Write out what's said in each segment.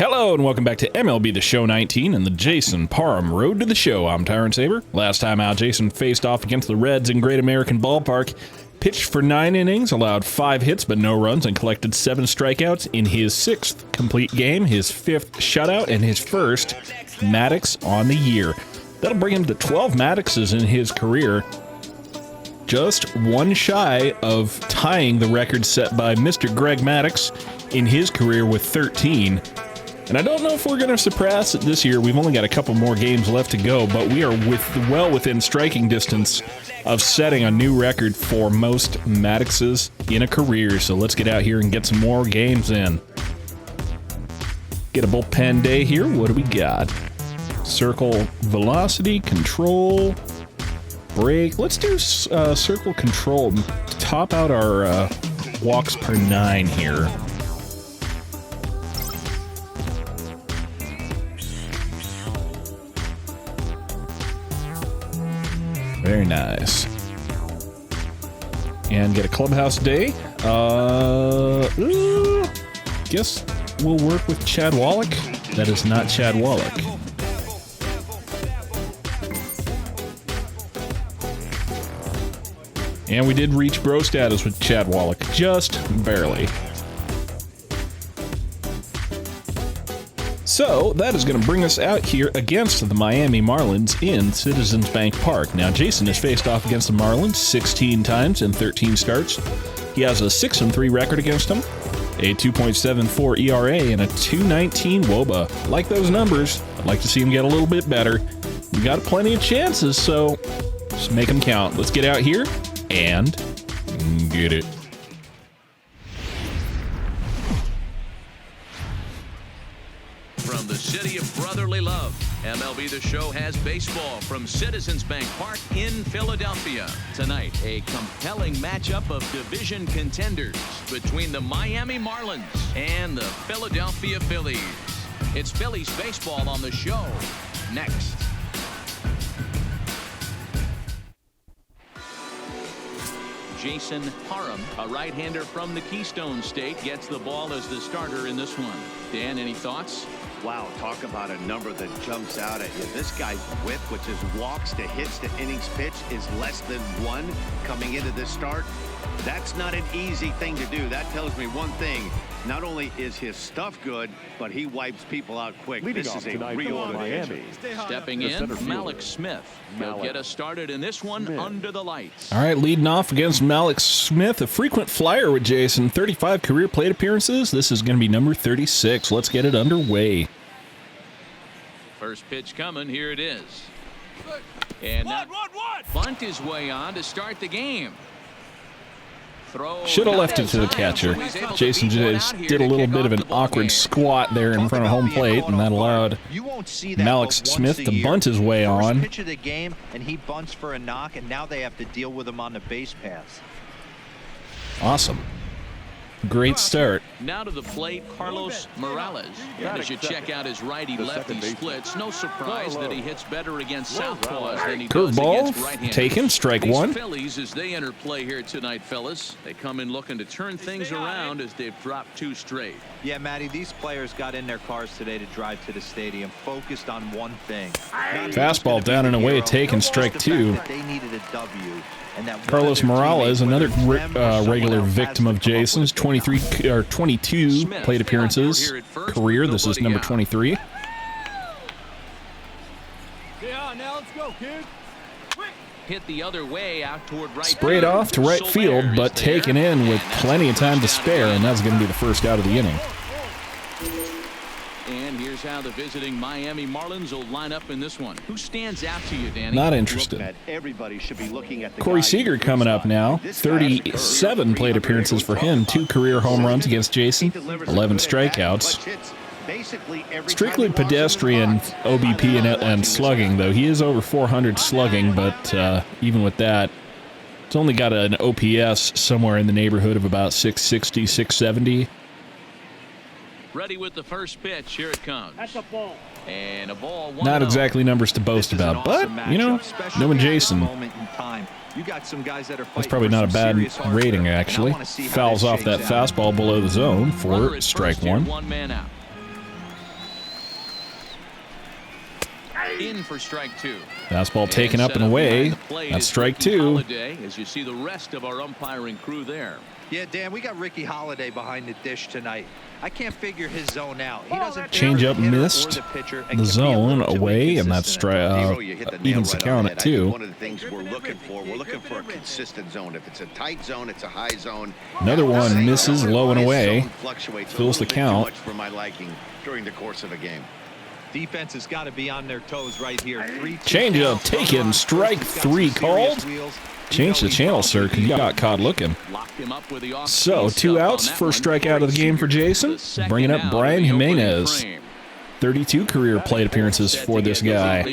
Hello and welcome back to MLB The Show 19 and the Jason Parham Road to the Show. I'm Tyrant Saber. Last time out, Jason faced off against the Reds in Great American Ballpark, pitched for 9 innings, allowed 5 hits but no runs, and collected 7 strikeouts in his 6th complete game, his 5th shutout, and his first Maddox on the year. That'll bring him to 12 Maddoxes in his career, just one shy of tying the record set by Mr. Greg Maddux in his career with 13. And I don't know if we're going to surpass it this year. We've only got a couple more games left to go, but we are well within striking distance of setting a new record for most Maddoxes in a career. So let's get out here and get some more games in. Get a bullpen day here. What do we got? Circle velocity, control, break. Let's do circle control. Top out our walks per 9 here. Very nice. And get a clubhouse day. Guess we'll work with Chad Wallach. That is not Chad Wallach. And we did reach bro status with Chad Wallach, just barely. So, that is going to bring us out here against the Miami Marlins in Citizens Bank Park. Now, Jason has faced off against the Marlins 16 times in 13 starts. He has a 6-3 record against them, a 2.74 ERA, and a 2.19 WOBA. Like those numbers. I'd like to see him get a little bit better. We got plenty of chances, so just make them count. Let's get out here and get it. From the city of brotherly love, MLB The Show has baseball from Citizens Bank Park in Philadelphia. Tonight, a compelling matchup of division contenders between the Miami Marlins and the Philadelphia Phillies. It's Phillies baseball on the show next. Jason Parham, a right-hander from the Keystone State, gets the ball as the starter in this one. Dan, any thoughts? Wow, talk about a number that jumps out at you. This guy's whip, which is walks to hits to innings pitch, is less than 1 coming into this start. That's not an easy thing to do. That tells me one thing. Not only is his stuff good, but he wipes people out quick. This is a real Miami. Stepping in, Malik Smith. He'll get us started in this one under the lights. All right, leading off against Malik Smith, a frequent flyer with Jason. 35 career plate appearances. This is going to be number 36. Let's get it underway. First pitch coming. Here it is. And bunt his way on to start the game. Should have left it to the catcher. Jason just did a little bit of an awkward squat there in front of home plate, and that allowed Malik Smith to bunt his way on. Pitch of the game, and he bunts for a knock, and now they have to deal with him on the base pass. Awesome. Great start. Now to the plate, Carlos Morales. As you check out his righty-lefty splits, no surprise that he hits better against southpaws than he does against right-handers. Taken, strike one. These Phillies, as they enter play here tonight, fellas, they come in looking to turn things around as they've dropped 2 straight. Yeah, Matty, these players got in their cars today to drive to the stadium, focused on one thing. Fastball down and away, taken, strike 2. They needed a W. Carlos Morales, another regular victim of Jason's, 22 plate appearances career. This is number 23. Hit the other way out toward right. Sprayed off to right field, but taken in with plenty of time to spare, and that's going to be the first out of the inning. And here's how the visiting Miami Marlins will line up in this one. Who stands out to you, Danny? Not interested. Everybody should be looking at the Corey Seager coming up now. 37 plate appearances for him. 2 career home runs against Jason. 11 strikeouts. Strictly pedestrian OBP and slugging, though. He is over 400 slugging, but even with that, it's only got an OPS somewhere in the neighborhood of about 660, 670. Ready with the first pitch. Here it comes. That's a ball. And a ball. Not exactly numbers to boast about, but, you know, knowing Jason, that's probably not a bad rating, actually. Fouls off that fastball below the zone for strike 1. In for strike two. Fastball taken up and away. That's strike two. As you see the rest of our umpiring crew there. Yeah, Dan, we got Ricky Holiday behind the dish tonight. I can't figure his zone out. He doesn't Change-up missed the zone away, and that's evens the count at 2. One of the things we're looking for a consistent zone. If it's a tight zone, it's a high zone. Another one misses low and away. Fills the count. For my liking during the course of a game. Defense has got to be on their toes right here. Change-up taken, strike 3 called. Change the channel, sir, because you got caught looking. So, 2 outs, first strikeout of the game for Jason. Bringing up Brian Jimenez. 32 career plate appearances for this guy.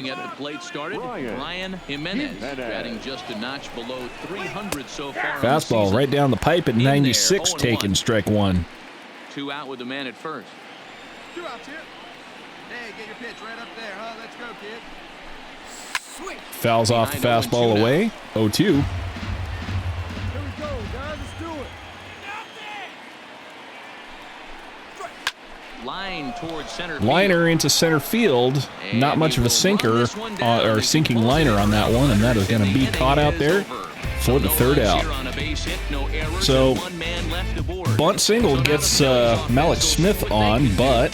Brian Jimenez batting just a notch below 300 so far. Fastball right down the pipe at 96, taken, strike 1. 2 out with the man at first. 2 outs here. Hey, get your pitch right up there, huh? Let's go, kid. Fouls off the fastball away. 0-2. Here we go, guys. Let's do it. Line towards center field. Liner into center field. Not much of a sinker or sinking liner on that one, and that is going to be caught out there for the 3rd out. So, bunt single gets Malik Smith on, but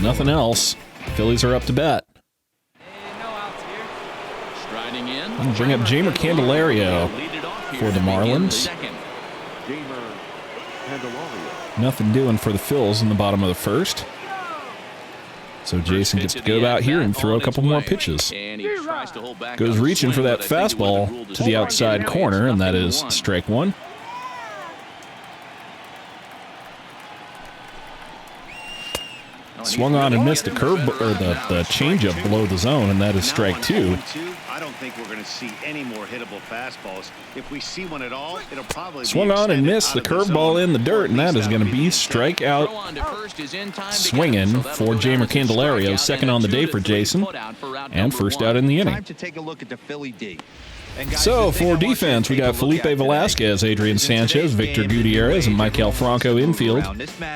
nothing else. Phillies are up to bat. And bring up Jamer Candelario for the Marlins. Nothing doing for the Phils in the bottom of the 1st. So Jason gets to go out here and throw a couple more pitches. Goes reaching for that fastball to the outside corner, and that is strike 1. Swung on and missed the curve or the changeup below the zone, and that is strike 2. I don't think we're going to see any more hittable fastballs. If we see one at all, it'll probably swung on and missed the curveball in the dirt, and that is going to be strikeout swinging for Jamer Candelario. 2nd on the day for Jason, and 1st out in the inning. Time to take a look at the Philly D. So, for defense, we got Felipe Velasquez, Adrian Sanchez, Victor Gutierrez, and Maikel Franco infield.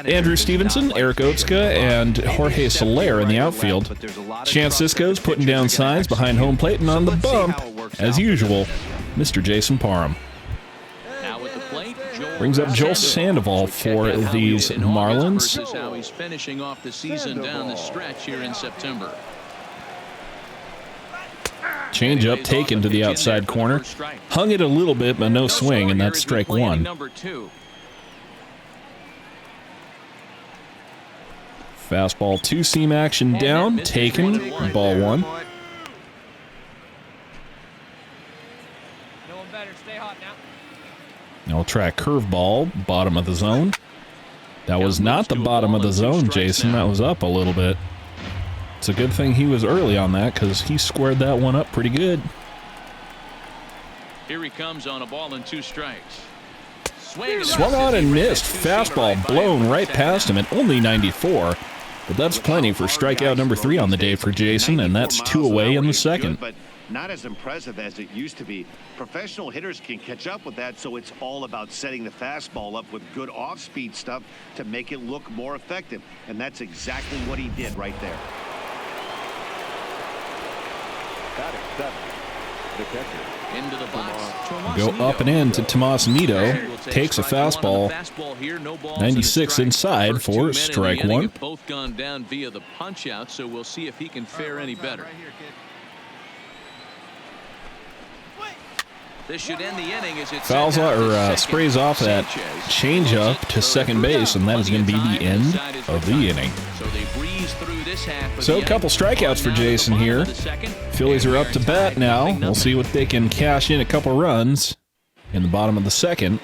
Andrew Stevenson, Eric Otska, and Jorge Soler in the outfield. Chance Cisco's putting down signs behind home plate, and on the bump, as usual, Mr. Jason Parham. Brings up Joel Sandoval for these Marlins. This is how he's finishing off the season down the stretch here in September. Change-up taken to the outside corner. Hung it a little bit, but no swing, and that's strike 1. Fastball 2-seam action down, taken, ball 1. Now we'll try a curveball, bottom of the zone. That was not the bottom of the zone, Jason. That was up a little bit. It's a good thing he was early on that, because he squared that one up pretty good. Here he comes on a ball and 2 strikes. Swung on and missed. Fastball blown right past him at only 94. But that's plenty for strikeout number 3 on the day for Jason, and that's 2 away in the 2nd. But not as impressive as it used to be. Professional hitters can catch up with that, so it's all about setting the fastball up with good off-speed stuff to make it look more effective. And that's exactly what he did right there. Into the box. Go up and in to Tomas Nido. Takes a fastball. 96 inside for strike 1. Both gone down via the punch out, so we'll see if he can fare any better. This should end the inning as it fouls or sprays off that changeup to second base, and that is going to be the end of the inning. So a couple strikeouts for Jason here. Phillies are up to bat now. We'll see what they can cash in a couple runs in the bottom of the 2nd.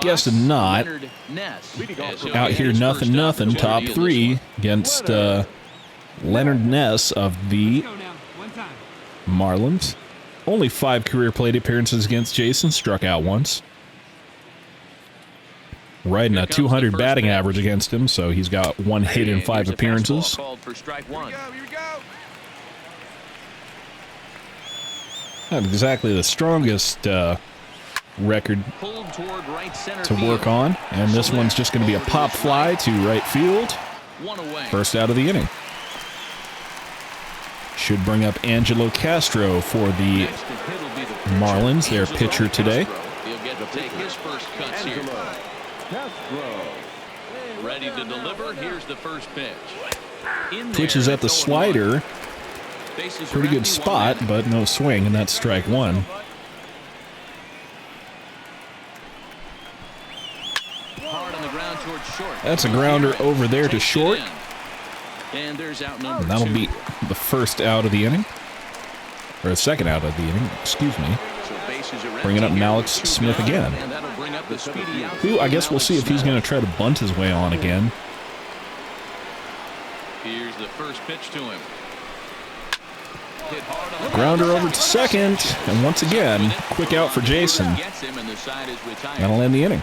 Guessing not. Out here nothing, top 3 against Leonard Ness of the Marlins. Only 5 career plate appearances against Jason, struck out once. Riding a 200 batting average against him, so he's got 1 hit in 5 appearances. Not exactly the strongest record to work on, and this one's just going to be a pop fly to right field. First out of the inning. Should bring up Angelo Castro for the Marlins, their pitcher today. He'll get to take his first cuts here. Ready to deliver. Here's the first pitch. Pitches at the slider. Pretty good spot, but no swing, and that's strike one. That's a grounder over there to short. And there's out number And that'll two. be the first out of the inning. Or the second out of the inning, excuse me. Bringing up Alex Smith again. And that'll bring up the speedy outfield. Who, I guess we'll see if he's going to try to bunt his way on again. Here's the first pitch to him. Hit hard on the Grounder over to second. And once again, quick out for Jason. Gets him and the side is retired. That'll end the inning.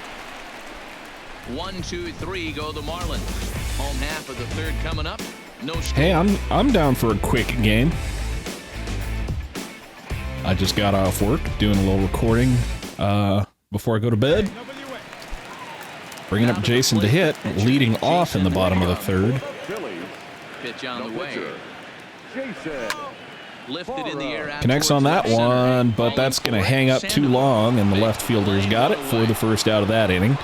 1, 2, 3 go the Marlins. Home half of the third coming up. No score. Hey, I'm down for a quick game. I just got off work, doing a little recording before I go to bed. Bringing up Jason to hit, leading off in the bottom of the third. Pitch on the way. Lifted in the air out Connects on towards that left center. one, but that's going to hang up too long, and the left fielder's got it for the first out of that inning.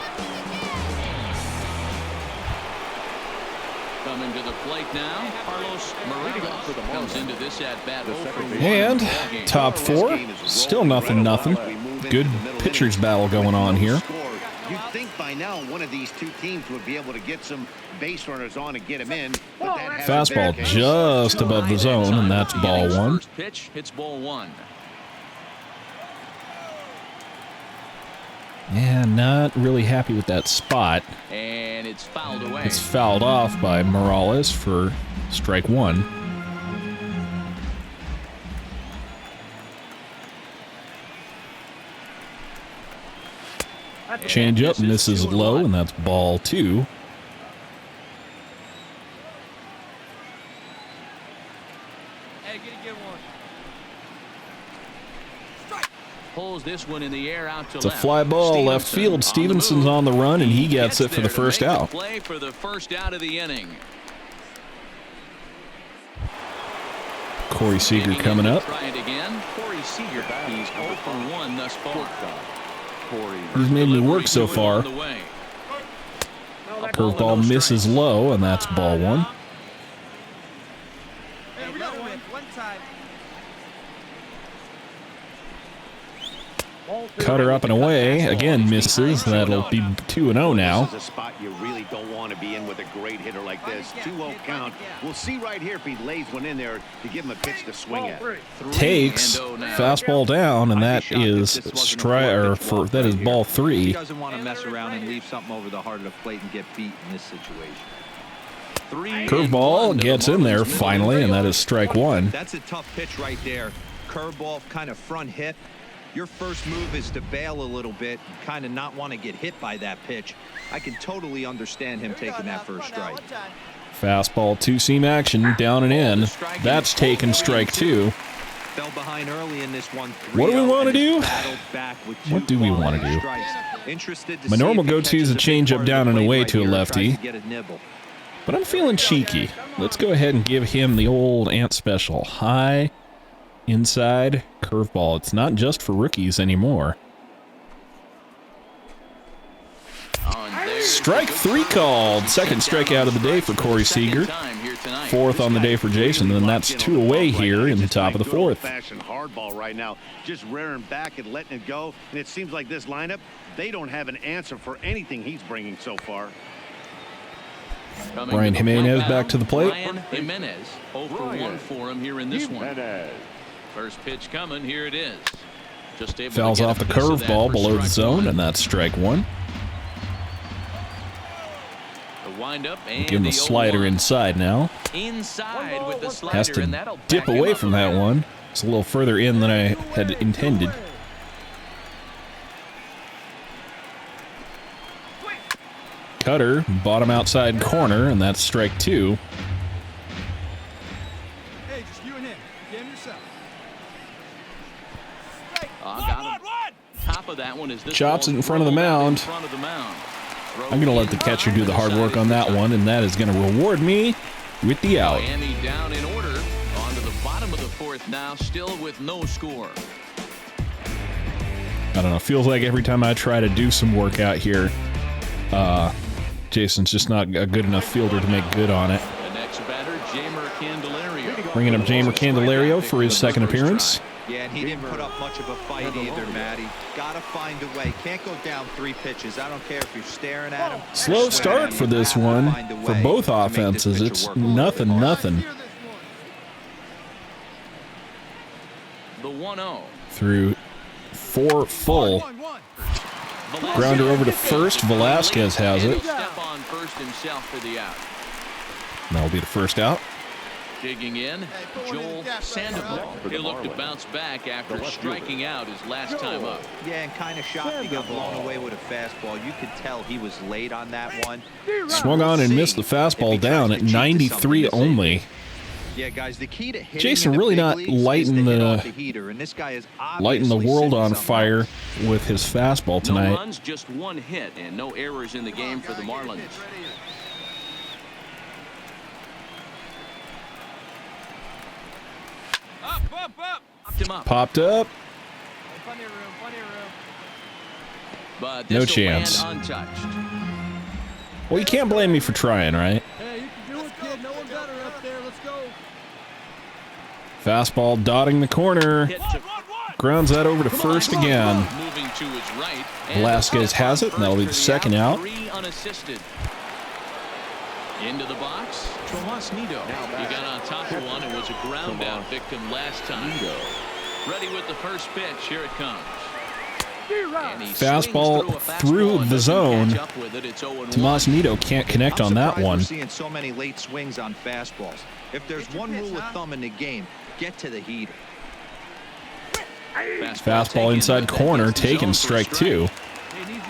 Coming to the plate now, Carlos Morales comes into this at bat. And top four, still nothing. Good pitchers battle going on here. You'd think by now one of these two teams would be able to get some base runners on and get him in. But that hasn't Fastball been the case. just above the zone, and that's ball one. First pitch hits ball one. Yeah, not really happy with that spot. And it's fouled away. It's fouled off by Morales for strike one. Change up, misses low, and that's ball two. Pulls this one in the air out to It's a left. fly ball left field. Stevenson's on the run, and he gets it for the first out. Play for the first out of the inning. Corey Seager coming up. Try it again. Corey Seager. He's 0 for 1 thus far. He's made me work so far. Curveball misses low, and that's ball one. Cutter up and away. Again misses. That'll be 2-0 now. This is a spot you really don't want to be in with a great hitter like this. 2-0 count. We'll see right here if he lays one in there to give him a pitch to swing at. Takes fastball down, and that is that is ball He three. doesn't want to mess around and leave something over the heart of the plate and get beat in this situation. Curveball gets in there finally, and that is strike one. That's a tough pitch right there. Curveball, kind of front hit. Your first move is to bail a little bit, kind of not want to get hit by that pitch. I can totally understand him taking that first strike. Fastball, two-seam action, down and in. That's taken strike two. Fell behind early in this one. What do we want to do? What do we want to do? My normal go-to is a changeup down and away to a lefty. But I'm feeling cheeky. Let's go ahead and give him the old Ant special. High, inside, curveball. It's not just for rookies anymore. Strike three called. Second strikeout of the day for Corey Seager. Fourth on the day for Jason, and that's two away here in the top of the fourth. Fashioned hardball right now, just rearing back and letting it go. And it seems like this lineup, they don't have an answer for anything he's bringing so far. Brian Jimenez back to the plate. Brian Jimenez, 0 for 1 for him here in this one. First pitch coming, here it is. Just able Fouls to get off the a piece of that curveball for below the strike zone, one. and that's strike one. The windup and Give him the slider 0-1. inside now. Inside with the slider, Has and to that'll dip back him away up from a that bit. one. It's a little further in than I had intended. Cutter, bottom outside corner, and that's strike two. Hey, just you and him. Get him yourself. Got him. Top of that one is this Chops ball it in front of the mound. in front of the mound. I'm going to let the catcher do the hard work on that one, and that is going to reward me with the out. Miami down in order. On to the bottom fourth now, still with no score. I don't know. Feels like every time I try to do some work out here, Jason's just not a good enough fielder to make good on it. The next batter, Jamer Candelario. Bringing up Jamer Candelario for his second appearance. Yeah, and he didn't put up much of a fight either, Matty. Gotta find a way. Can't go down 3 pitches. I don't care if you're staring at him. Slow start for this one for both offenses. It's nothing. The 1-0. Through 4 full. Grounder over to first. Velasquez has it. Step on first himself for the out. That'll be the first out. Digging in, Joel Sandoval. He looked to bounce back after striking out his last time up. Yeah, and kind of shocked he got blown away with a fastball. You could tell he was late on that one. Swung on and missed the fastball down at 93 only. Yeah, guys, the key to hitting Jason really not lighting the world on fire with his fastball tonight. No runs, just 1 hit, and no errors in the game for the Marlins. Popped up. Plenty of room. But No this'll chance. land untouched. Well, you can't blame me for trying, right? Hey, you can do it, kid. No one better up there. Let's go. Fastball dotting the corner. Grounds that over to first again. Moving to his right. Velasquez has it, and that'll be the second out. 3 unassisted. Into the box. Tomas Nido. He got on top of one and was a ground out victim last time. Ready with the first pitch. Here it comes. And he Fastball swings through and the doesn't zone. catch up with it. It's 0-1. Tomas Nido can't connect on that one. We're seeing so many late swings on fastballs. If there's one rule of thumb in the game, get to the heater. Fastball inside corner, taken strike 2.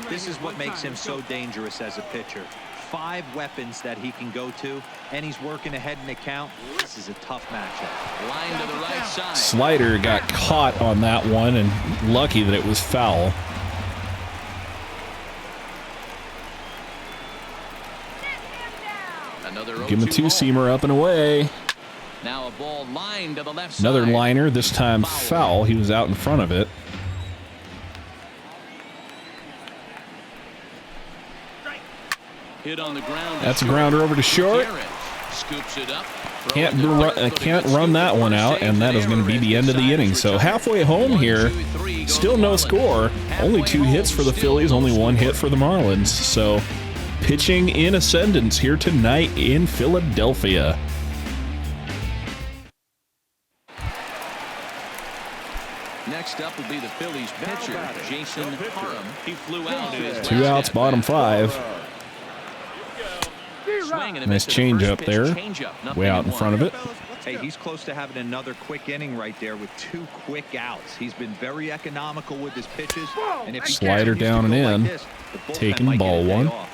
This is what makes him so dangerous as a pitcher. 5 weapons that he can go to, and he's working ahead in the count. This is a tough matchup. Line to the right side. Slider got caught on that one, and lucky that it was foul. Another Give him a 2-seamer up and away. Now a ball lined to the left Another side. liner, this time foul. He was out in front of it. Hit on the ground. That's a grounder over to short. Scoops it up. Can't run that one out, and that is going to be the end of the inning. So halfway home here, still no score. Only 2 hits for the Phillies, only 1 hit for the Marlins. So pitching in ascendance here tonight in Philadelphia. Next up will be the Phillies pitcher, Jason Parham. He flew out in his 2 outs, bottom 5. Nice changeup there, way out in front of it. Hey, he's close to having another quick inning right there with 2 quick outs. He's been very economical with his pitches. And if Slider down and in, taking ball 1. Hey,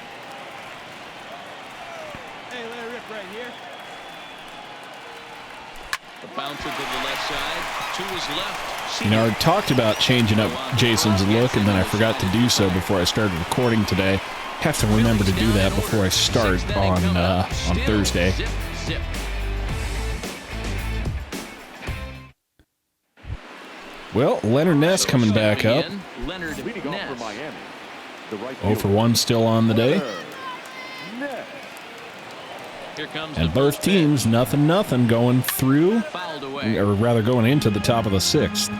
let it rip right here. The bouncer to the left side, to his left. You know, I talked about changing up Jason's look, and then I forgot to do so before I started recording today. Have to remember to do that before I start on Thursday. Zip, zip. Well, Leonard Ness coming back up. Leonard Ness. 0 for 1 still on the day. Here comes And the both first teams, nothing going through, pitch. Fouled away. or rather going into the top of the 6th.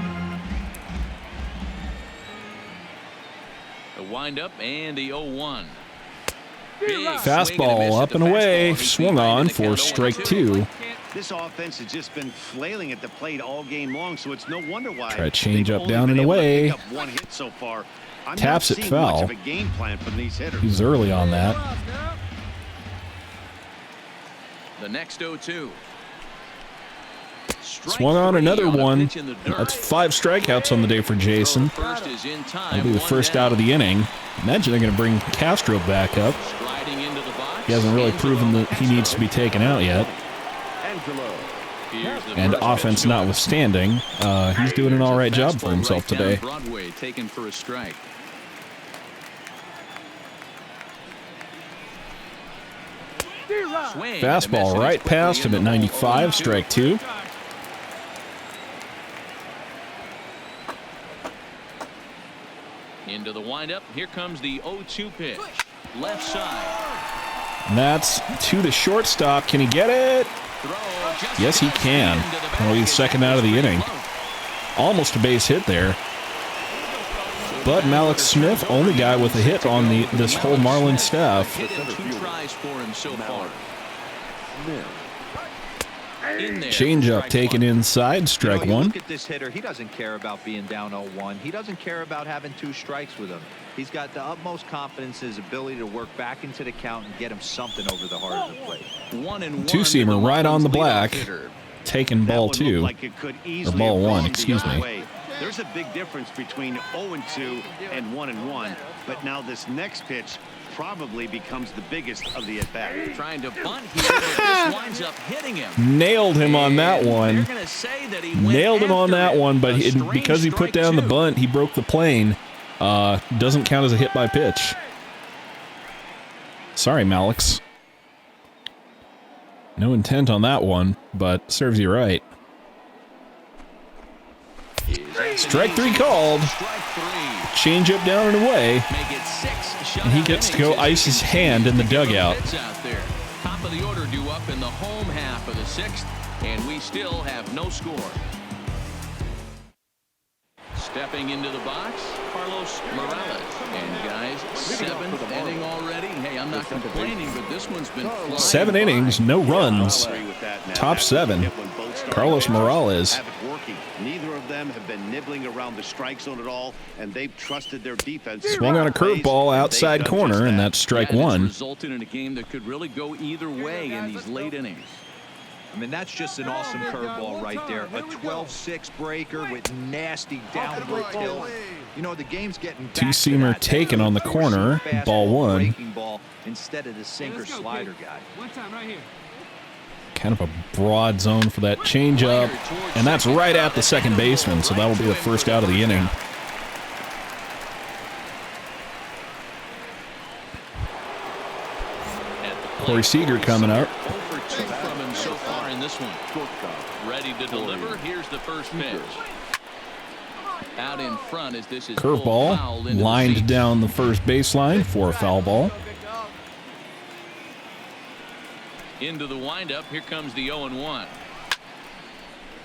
The windup and the 0-1. Fastball up and away, swung on for strike 2. This offense has just been flailing at the plate all game long, so it's no wonder why. Try to change they've up, only down been and able to away. pick up 1 hit so far. I'm Taps not it seeing foul. much of a game plan from these hitters. He was early on that. The next 0-2. Swung on another one. That's 5 strikeouts on the day for Jason. That'll be the first out of the inning. Imagine they're going to bring Castro back up. He hasn't really proven that he needs to be taken out yet. And offense notwithstanding, he's doing an all right job for himself today. Broadway taken for a strike. Fastball right past him at 95, strike 2. Into the windup. Here comes the 0-2 pitch. Left side. And that's to the shortstop. Can he get it? Yes, he can. That'll be the second out of the inning. Almost a base hit there. But Malik Smith, only guy with a hit on this whole Marlin staff. Hit in 2 tries for him so far. Changeup taken inside, strike one. Look at this hitter. He doesn't care about being down 0-1. He doesn't care about having 2 strikes with him. He's got the utmost confidence in his ability to work back into the count and get him something over the heart of the plate. 1-1. Two-seamer right on the black. Taking ball 2. Or ball 1, excuse me. There's a big difference between 0-2 and 1-1, but now this next pitch probably becomes the biggest of the at-bat. Trying to bunt here, but this winds up hitting him. Nailed him on that one. Nailed him on that one, but because he put down the bunt, he broke the plane. Doesn't count as a hit by pitch. Sorry, Malix. No intent on that one, but serves you right. Strike 3 called. Change up down and away. And he gets to go ice his hand in the dugout. Top of the order due up in the home half of the 6th, and we still have no score. Stepping into the box, Carlos Morales. And guys, 7th inning already. Hey, I'm not complaining, but this one's been flying. 7 innings, no runs. Top 7. Carlos Morales. Neither of them have been nibbling around the strike zone at all, and they've trusted their defense. Swung on a curveball outside corner, and that's strike 1. Resulted in a game that could really go either way in these late innings. I mean, that's just an awesome curveball right there. A 12-6 breaker with nasty downward tilt. You know, the game's getting back. Two-seamer taken on the corner, ball 1. Ball instead of the sinker slider guy. One time right here. Kind of a broad zone for that changeup, and that's right at the second baseman, so that will be the first out of the inning. Corey Seager coming up. From him so far in this one. Ready to deliver. Here's the first pitch. Out in front as this is Curveball lined down the first baseline for a foul ball. Into the windup. Here comes the 0-1.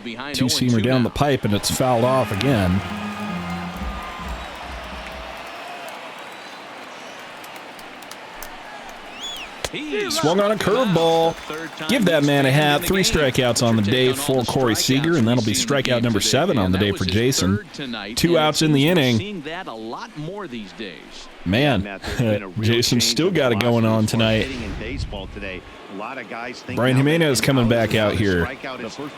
Behind Two-seamer down the pipe, and it's fouled off again. Swung on a curveball. Give that man a hat. 3 strikeouts on the day for Corey Seager, and that'll be strikeout number 7 on the day for Jason. 2 outs in the inning. Man, Jason's still got it going on tonight. Brian Jimenez coming back out here.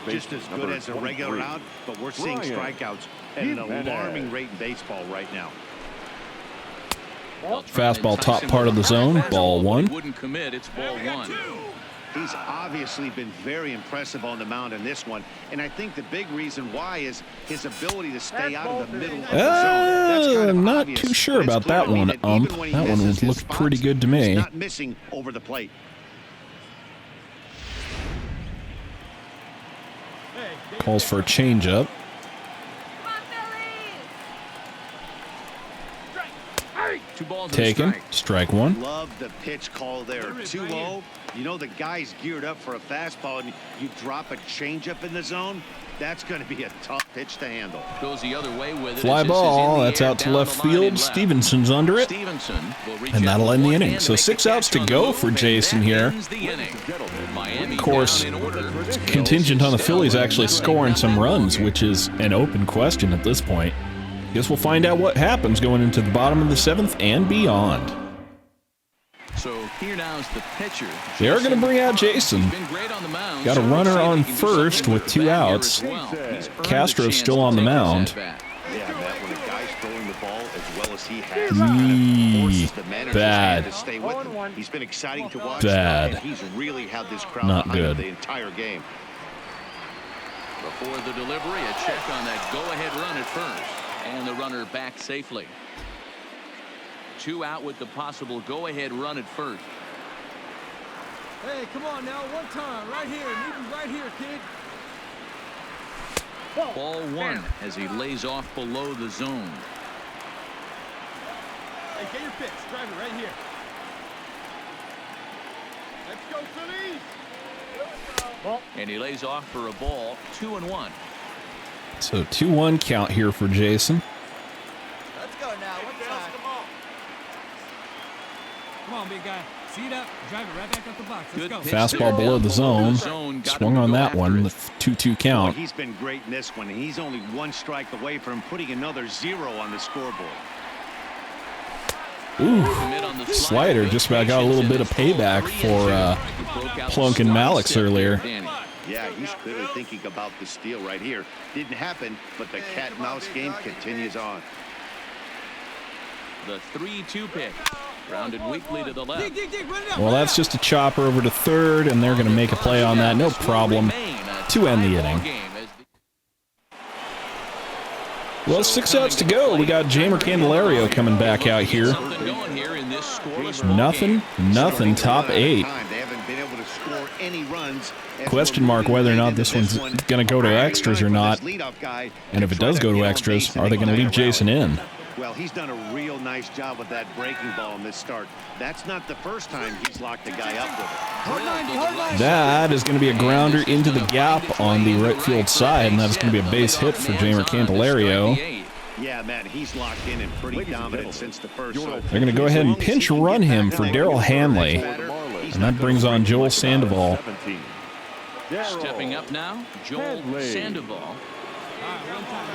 Just as good as a regular out, but we're seeing strikeouts at an alarming rate in baseball right now. Fastball top part of the zone, ball 1. Wouldn't commit, it's ball 1. He's obviously been very impressive on the mound in this one, and I think the big reason why is his ability to stay out of the middle of the zone. That's kind of not obvious, too sure but it's about that clearly one, that even when he That one misses his looked pretty spots, good to me. he's not missing over the plate. Calls for a changeup. Taken. Strike 1. Love the pitch call there. Too low. You know the guy's geared up for a fastball, and you drop a changeup in the zone. That's going to be a tough pitch to handle. Goes the other way with it. Fly ball. That's out to left field. Stevenson's under it. And that'll end the inning. So 6 outs to go for Jason here. Of course, it's contingent on the Phillies actually scoring some runs, which is an open question at this point. Guess we'll find out what happens going into the bottom of the 7th and beyond. So here now is the pitcher. They're going to bring out Jason. Got a runner on first with 2 outs. Castro's still on the mound. Bad. He's been exciting to watch. Bad. He's really had this crowd Not good. the entire game. Before the delivery, a check on that go-ahead run at first. And the runner back safely. 2 out with the possible go-ahead run at first. Hey, come on now, one time, right here, meeting right here, kid. Ball 1 as he lays off below the zone. Hey, get your pitch. Drive it right here. Let's go, Phillies. And he lays off for a ball, 2-1. So 2-1 count here for Jason. Let's go now. One time. Come on, big guy. See it up. Drive it right back up the box. Let's go. Fastball below the zone. Swung on that one. The 2-2 count. Well, he's been great in this one. He's only one strike away from putting another 0 on the scoreboard. Ooh, slider just about got a little bit of payback for plunking Malix earlier. Yeah, he's clearly thinking about the steal right here. Didn't happen, but the cat-and-mouse game continues on. The 3-2 pitch. Grounded weakly to the left. Well, that's just a chopper over to third, and they're going to make a play on that. No problem to end the inning. Well, 6 outs to go. We got Jeimer Candelario coming back out here. Nothing, top 8. Question mark whether or not this one's going to go to extras or not. And if it does go to extras, are they going to leave Jason in? Well, he's done a real nice job with that breaking ball in this start. That's not the first time he's locked a guy up with it. That is going to be a grounder into the gap on the right field side, and that's going to be a base hit for Jeimer Candelario. Yeah, man, he's locked in and pretty dominant since the first. They're going to go ahead and pinch run him for Daryl Hanley, and that brings on Joel Sandoval. Stepping up now, Joel Sandoval.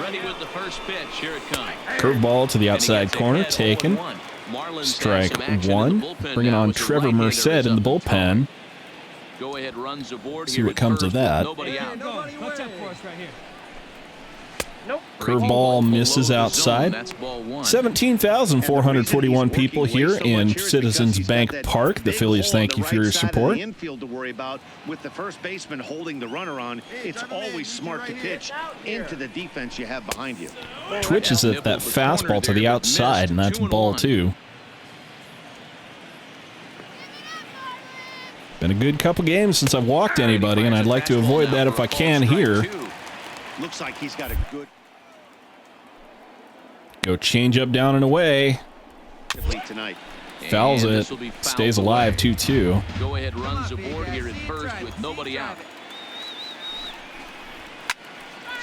Ready with the first pitch. Here it comes. Curveball to the outside corner, taken. Strike 1. Bringing on Trevor Merced in the bullpen. Go ahead, runs aboard. See what comes of that. Nobody out. Curveball misses outside. 17,441 people here in Citizens Bank Park. The Phillies thank you for your support. Infield to worry about with the first baseman holding the runner on. It's always smart to pitch into the defense you have behind you. Twitches at that fastball to the outside, and that's ball 2. Been a good couple games since I've walked anybody, and I'd like to avoid that if I can here. Looks like he's got a good Go change up, down and away. tonight. Fouls it. Stays alive, 2-2. Go ahead, runs aboard here at first with nobody out.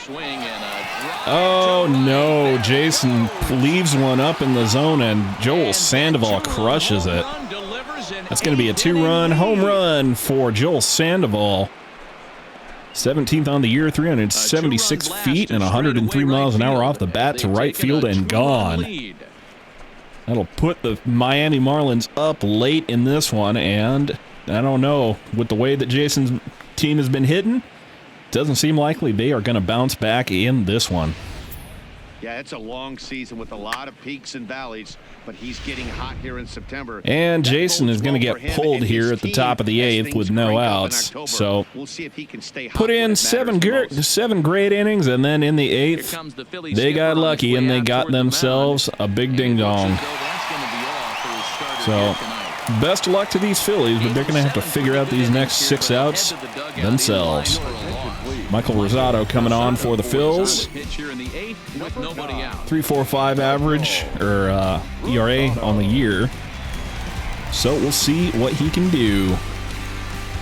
Swing and a drop. Oh no, Jason leaves one up in the zone, and Joel Sandoval crushes it. That's going to be a 2-run home run for Joel Sandoval. 17th on the year, 376 feet and 103 miles an hour off the bat to right field and gone. That'll put the Miami Marlins up late in this one, and I don't know, with the way that Jason's team has been hitting, doesn't seem likely they are going to bounce back in this one. Yeah, it's a long season with a lot of peaks and valleys, but he's getting hot here in September. And Jason is going to get pulled here at the top of the 8th with no outs. So we'll see if he can stay hot put in 7 great innings, and then in the 8th, they got lucky and they got themselves a big ding-dong. So best of luck to these Phillies, but they're going to have to figure out these next 6 outs themselves. Michael Rosado coming on for the Phils. 3.45 average, or ERA on the year. So we'll see what he can do.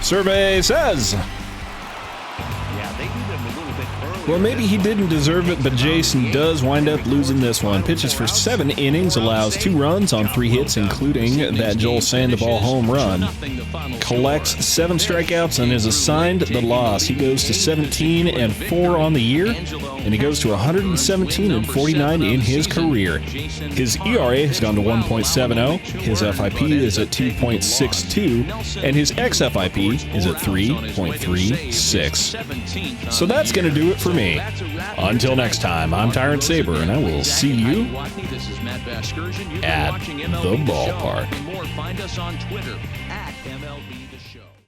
Survey says. Well, maybe he didn't deserve it, but Jason does wind up losing this one. Pitches for 7 innings, allows 2 runs on 3 hits, including that Joel Sandoval home run. Collects 7 strikeouts and is assigned the loss. He goes to 17-4 on the year, and he goes to 117-49 in his career. His ERA has gone to 1.70, his FIP is at 2.62, and his xFIP is at 3.36. So that's going to do it for me. Until next time, I'm Tyrant Saber, and I will see you at the ballpark. Find us on Twitter at MLB.